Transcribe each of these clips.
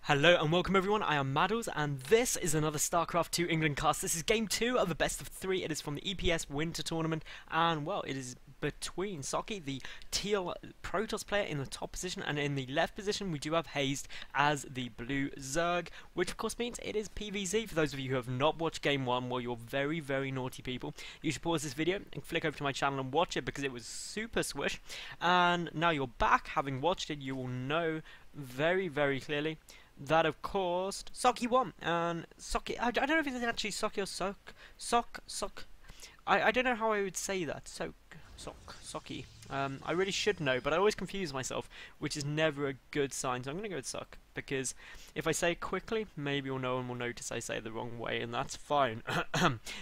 Hello and welcome everyone, I am Madals and this is another StarCraft 2 England cast. This is game 2 of the best of 3. It is from the EPS Winter tournament and well, it is between Socke, the teal Protoss player in the top position, and in the left position we do have Hazed as the blue Zerg, which of course means it is PvZ. For those of you who have not watched game 1, well, you're very naughty people. You should pause this video and flick over to my channel and watch it because it was super swish, and now you're back having watched it, you will know very clearly that of course Socke won, and Socke, I don't know if it's actually Socke or Sock. I don't know how I would say that. Socke. I really should know, but I always confuse myself, which is never a good sign. So I'm gonna go with Sock because if I say it quickly, maybe no one will notice I say it the wrong way, and that's fine.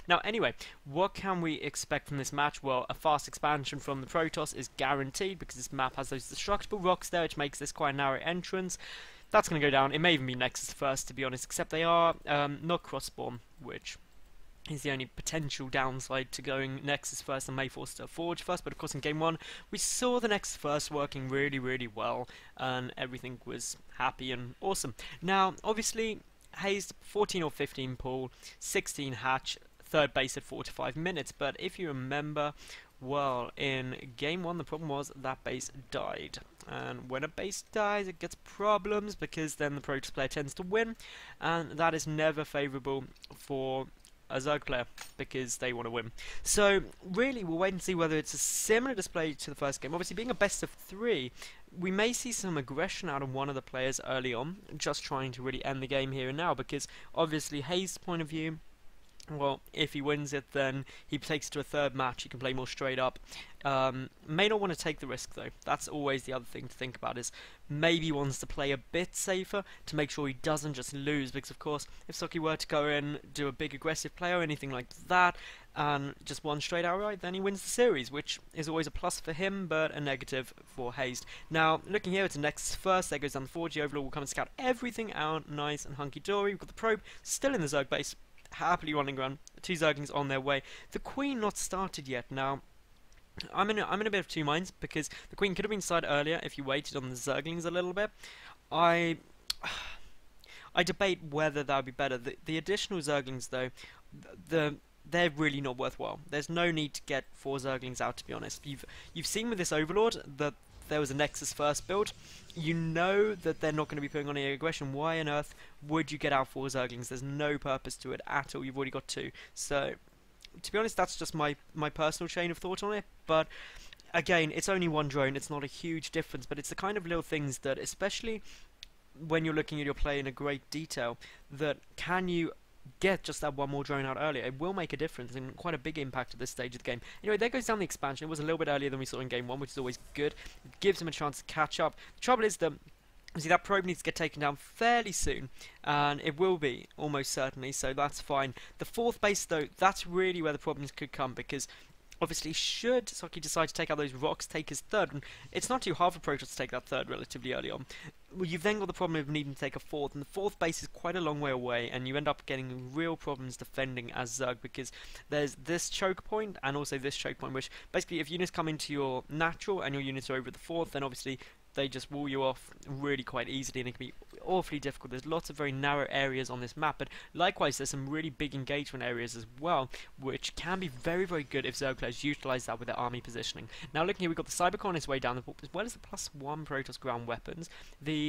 Now, anyway, what can we expect from this match? Well, a fast expansion from the Protoss is guaranteed because this map has those destructible rocks there, which makes this quite a narrow entrance. That's going to go down. It may even be Nexus first, to be honest, except they are not cross-spawn, which is the only potential downside to going Nexus first and Mayforce to Forge first. But of course in game 1 we saw the Nexus first working really well, and everything was happy and awesome. Now obviously Hazed 14 or 15 pull, 16 hatch, third base at 4 to 5 minutes, but if you remember, well, in game 1 the problem was that base died, and when a base dies it gets problems because then the Protoss player tends to win, and that is never favourable for a Zerg player because they want to win. So really we'll wait and see whether it's a similar display to the first game. Obviously being a best of 3, we may see some aggression out of one of the players early on, just trying to really end the game here and now, because obviously Hazed's point of view, well, if he wins it, then he takes it to a third match. He can play more straight up. May not want to take the risk, though. That's always the other thing to think about, is maybe he wants to play a bit safer to make sure he doesn't just lose. Because, of course, if Socke were to go in, do a big aggressive play or anything like that, and just one straight outright, then he wins the series, which is always a plus for him, but a negative for Hazed. Now, looking here, it's a Nexus first. There goes down the Forge. The Overlord will come and scout everything out nice and hunky-dory. We've got the Probe still in the Zerg base, happily running around. 2 Zerglings on their way. The Queen not started yet. Now, I'm in a bit of two minds because the Queen could have been started earlier if you waited on the Zerglings a little bit. I debate whether that would be better. The additional Zerglings, though, they're really not worthwhile. There's no need to get 4 Zerglings out, to be honest. You've seen with this Overlord that there was a Nexus first build. You know that they're not going to be putting on any aggression. Why on earth would you get out 4 Zerglings? There's no purpose to it at all. You've already got 2. So, to be honest, that's just my personal chain of thought on it. But again, it's only one drone. It's not a huge difference, but it's the kind of little things that, especially when you're looking at your play in a great detail, that can you get just that one more drone out earlier. It will make a difference and quite a big impact at this stage of the game. Anyway, there goes down the expansion. It was a little bit earlier than we saw in game 1, which is always good. It gives him a chance to catch up. The trouble is that, see, that probe needs to get taken down fairly soon, and it will be, almost certainly, so that's fine. The 4th base, though, that's really where the problems could come, because obviously, should Socke decide to take out those rocks, take his 3rd, and it's not too hard for Protoss to take that 3rd relatively early on. Well, you've then got the problem of needing to take a 4th, and the 4th base is quite a long way away, and you end up getting real problems defending as Zerg, because there's this choke point and also this choke point, which basically if units come into your natural and your units are over the 4th, then obviously they just wall you off really quite easily, and it can be awfully difficult. There's lots of very narrow areas on this map, but likewise there's some really big engagement areas as well, which can be very good if Zerg players utilise that with their army positioning. Now looking here, we've got the Cybercon on its way down the board, as well as the +1 Protoss ground weapons. The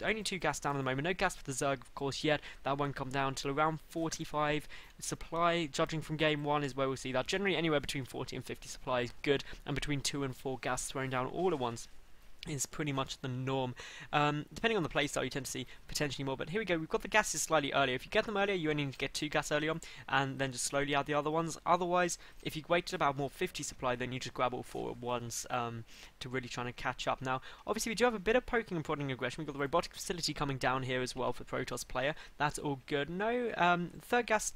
only 2 gas down at the moment. No gas for the Zerg, of course, yet. That won't come down till around 45 supply. Judging from game 1 is where we'll see that. Generally anywhere between 40 and 50 supply is good, and between 2 and 4 gas thrown down all at once is pretty much the norm. Depending on the playstyle, you tend to see potentially more, but here we go. We've got the gases slightly earlier. If you get them earlier, you only need to get 2 gas early on, and then just slowly add the other ones. Otherwise, if you waited about more 50 supply, then you just grab all 4 at once to really try to catch up. Now, obviously, we do have a bit of poking and prodding aggression. We've got the robotic facility coming down here as well for the Protoss player. That's all good. No, 3rd gas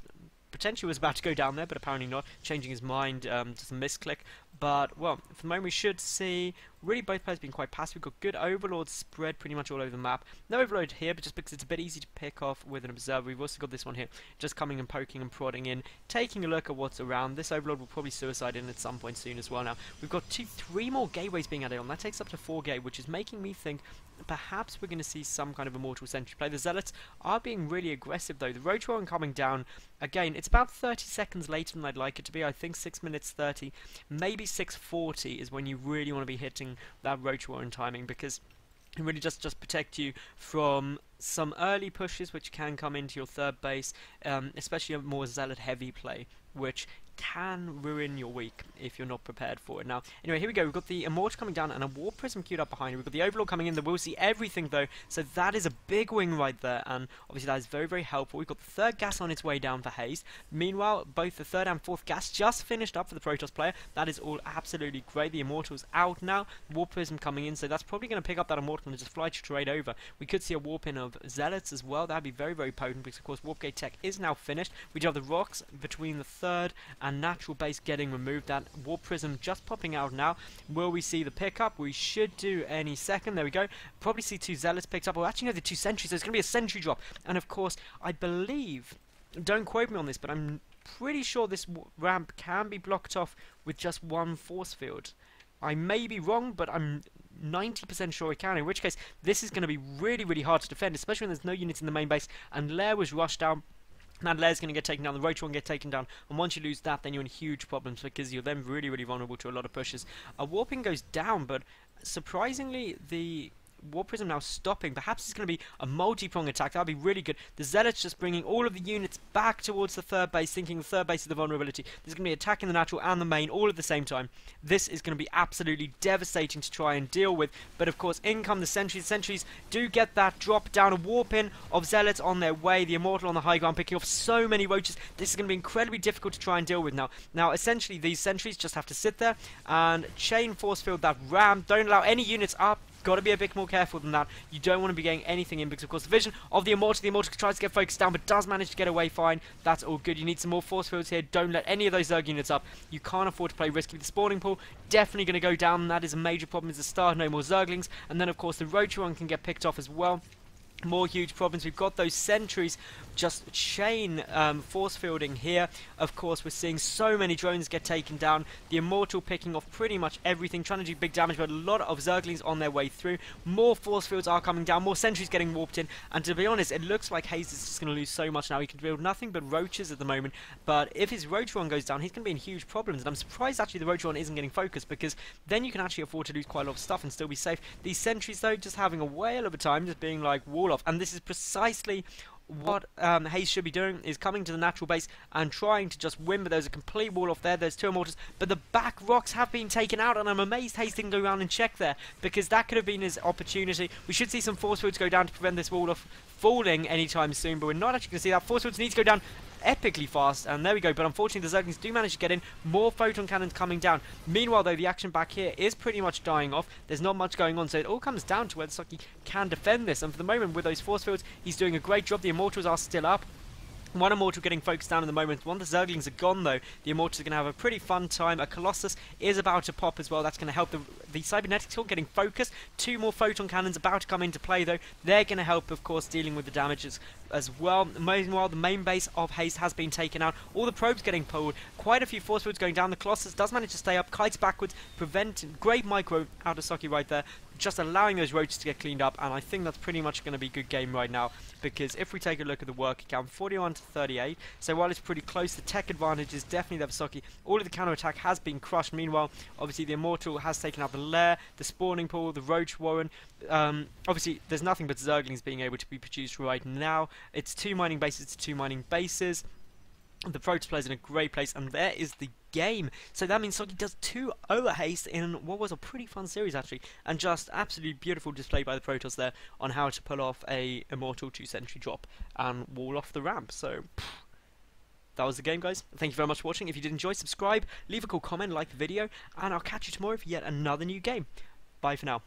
potentially was about to go down there, but apparently not, changing his mind, just a misclick. But, well, for the moment we should see really both players being quite passive. We've got good Overlords spread pretty much all over the map. No Overlord here, but just because it's a bit easy to pick off with an Observer. We've also got this one here, just coming and poking and prodding in, taking a look at what's around. This Overlord will probably suicide in at some point soon as well. Now, we've got 3 more gateways being added on. That takes up to 4 gate, which is making me think perhaps we're going to see some kind of Immortal Sentry play. The Zealots are being really aggressive though. The Roach Warren coming down, again, it's about 30 seconds later than I'd like it to be. I think 6 minutes 30, maybe 6:40 is when you really want to be hitting that Roach Warren timing, because it really just protect you from some early pushes which can come into your third base, especially a more Zealot heavy play, which can ruin your week if you're not prepared for it. Now, anyway, here we go. We've got the Immortal coming down and a War Prism queued up behind it. We've got the Overlord coming in. We'll see everything, though. So that is a big wing right there, and obviously that is very, very helpful. We've got the third gas on its way down for Hazed. Meanwhile, both the third and fourth gas just finished up for the Protoss player. That is all absolutely great. The Immortal's out now. War Prism coming in, so that's probably going to pick up that Immortal and just fly straight over. We could see a warp in of Zealots as well. That would be very, very potent, because, of course, Warp Gate tech is now finished. We do have the rocks between the third and natural base getting removed. That Warp Prism just popping out now. Will we see the pickup? We should do any second. There we go. Probably see 2 Zealots picked up. Well, actually, no, the 2 Sentries. So it's going to be a Sentry drop. And of course, I believe, don't quote me on this, but I'm pretty sure this ramp can be blocked off with just 1 force field. I may be wrong, but I'm 90% sure it can, in which case this is going to be really, really hard to defend, especially when there's no units in the main base and Lair was rushed down. That Lair's going to get taken down, the Roach won't get taken down, and once you lose that, then you're in huge problems, because you're then really, really vulnerable to a lot of pushes. A Warping goes down, but surprisingly, the War Prism now stopping. Perhaps it's going to be a multi-prong attack. That would be really good. The Zealots just bringing all of the units back towards the third base, thinking the third base is the vulnerability. There's going to be attacking the natural and the main all at the same time. This is going to be absolutely devastating to try and deal with. But of course, in come the Sentries. The Sentries do get that drop down, a warp in of Zealots on their way. The Immortal on the high ground, picking off so many roaches. This is going to be incredibly difficult to try and deal with now. Now, essentially, these Sentries just have to sit there and chain force field that ram. Don't allow any units up. Got to be a bit more careful than that. You don't want to be getting anything in, because of course the vision of the Immortal tries to get focused down, but does manage to get away fine. That's all good. You need some more force fields here. Don't let any of those Zerg units up. You can't afford to play risky. The spawning pool definitely going to go down. That is a major problem. Is the start, no more Zerglings, and then of course the Roach one can get picked off as well. More huge problems. We've got those Sentries just chain force fielding here. Of course, we're seeing so many drones get taken down. The Immortal picking off pretty much everything, trying to do big damage, but a lot of Zerglings on their way through. More force fields are coming down, more Sentries getting warped in, and to be honest, it looks like Hazed is just going to lose so much now. He can build nothing but roaches at the moment, but if his Roach one goes down, he's going to be in huge problems, and I'm surprised actually the Roach one isn't getting focused, because then you can actually afford to lose quite a lot of stuff and still be safe. These Sentries, though, just having a whale of a time, just being like wall off, and this is precisely what Hazed should be doing, is coming to the natural base and trying to just win, but there's a complete wall off there. There's 2 Immortals, but the back rocks have been taken out, and I'm amazed Hazed didn't go around and check there, because that could have been his opportunity. We should see some force fields go down to prevent this wall off falling anytime soon, but we're not actually going to see that. Force fields need to go down epically fast, and there we go, but unfortunately the Zerglings do manage to get in. More photon cannons coming down. Meanwhile though, the action back here is pretty much dying off. There's not much going on, so it all comes down to whether aTnSocke can defend this, and for the moment with those force fields he's doing a great job. The Immortals are still up. One Immortal getting focused down in the moment. One of the Zerglings are gone though. The Immortals are going to have a pretty fun time. A Colossus is about to pop as well. That's going to help the Cybernetics all getting focused. 2 more photon cannons about to come into play though. They're going to help, of course, dealing with the damages as well. Meanwhile, the main base of Hazed has been taken out. All the probes getting pulled. Quite a few force fields going down. The Colossus does manage to stay up. Kites backwards. Prevent great micro aTnSocke right there. Just allowing those roaches to get cleaned up, and I think that's pretty much going to be a good game right now, because if we take a look at the work count, 41 to 38, so while it's pretty close, the tech advantage is definitely the aTnSocke. All of the counter attack has been crushed. Meanwhile, obviously the Immortal has taken out the Lair, the spawning pool, the Roach Warren. Obviously there's nothing but Zerglings being able to be produced right now. It's 2 mining bases to 2 mining bases. The Protoss player's in a great place, and there is the game. So that means aTnSocke does 2 over Hazed in what was a pretty fun series actually, and just absolutely beautiful display by the Protoss there on how to pull off a Immortal 2 Sentry drop and wall off the ramp. So that was the game, guys. Thank you very much for watching. If you did enjoy, subscribe, leave a cool comment, like the video, and I'll catch you tomorrow for yet another new game. Bye for now.